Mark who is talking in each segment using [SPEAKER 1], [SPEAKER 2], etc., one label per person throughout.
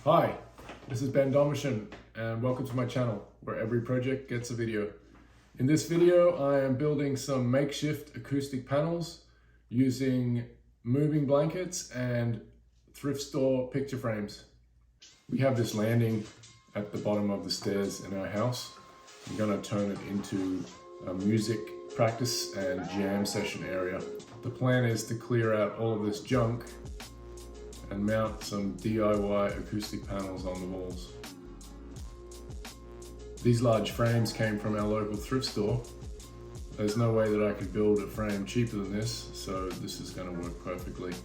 [SPEAKER 1] Hi, this is Ben Domishan and welcome to my channel where every project gets a video. In this video I am building some makeshift acoustic panels using moving blankets and thrift store picture frames. We have this landing at the bottom of the stairs in our house. I'm going to turn it into a music practice and jam session area. The plan is to clear out all of this junk and mount some DIY acoustic panels on the walls. These large frames came from our local thrift store. There's no way that I could build a frame cheaper than this, so this is going to work perfectly.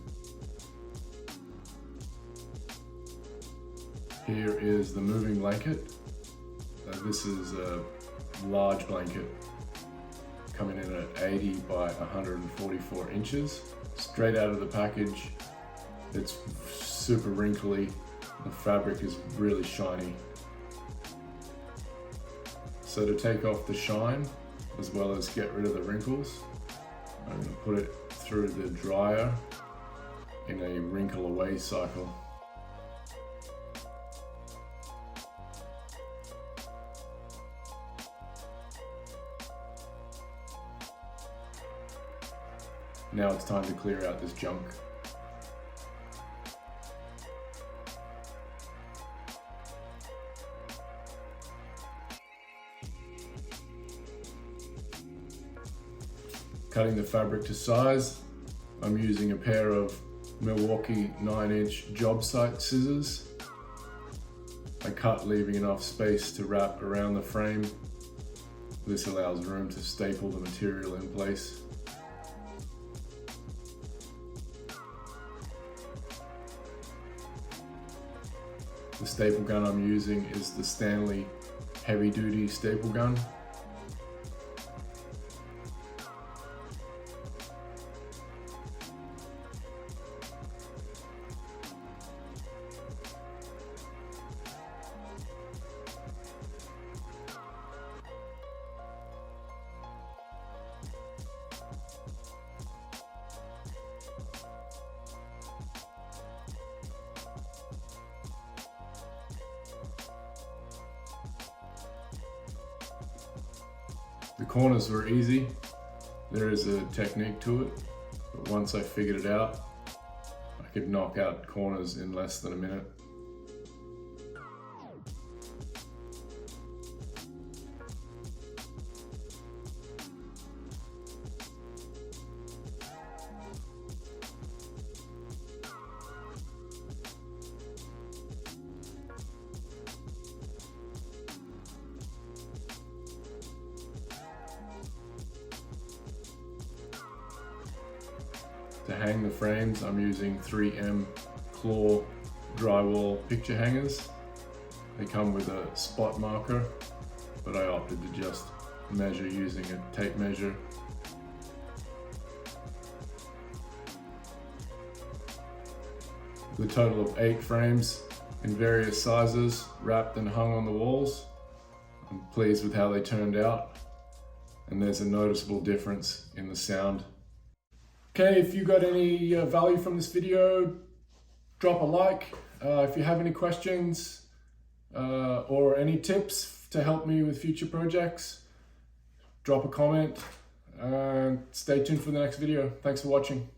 [SPEAKER 1] Here is the moving blanket. This is a large blanket coming in at 80 by 144 inches. Straight out of the package. It's super wrinkly. The fabric is really shiny. So to take off the shine, as well as get rid of the wrinkles, I'm going to put it through the dryer in a wrinkle away cycle. Now it's time to clear out this junk. Cutting the fabric to size, I'm using a pair of Milwaukee 9-inch job site scissors. I cut leaving enough space to wrap around the frame. This allows room to staple the material in place. The staple gun I'm using is the Stanley heavy duty staple gun. The corners were easy. There is a technique to it, but once I figured it out, I could knock out corners in less than a minute. To hang the frames, I'm using 3M claw drywall picture hangers. They come with a spot marker, but I opted to just measure using a tape measure. The total of 8 frames in various sizes, wrapped and hung on the walls. I'm pleased with how they turned out, and there's a noticeable difference in the sound. Okay, if you got any value from this video, drop a like. If you have any questions or any tips to help me with future projects, drop a comment and stay tuned for the next video. Thanks for watching.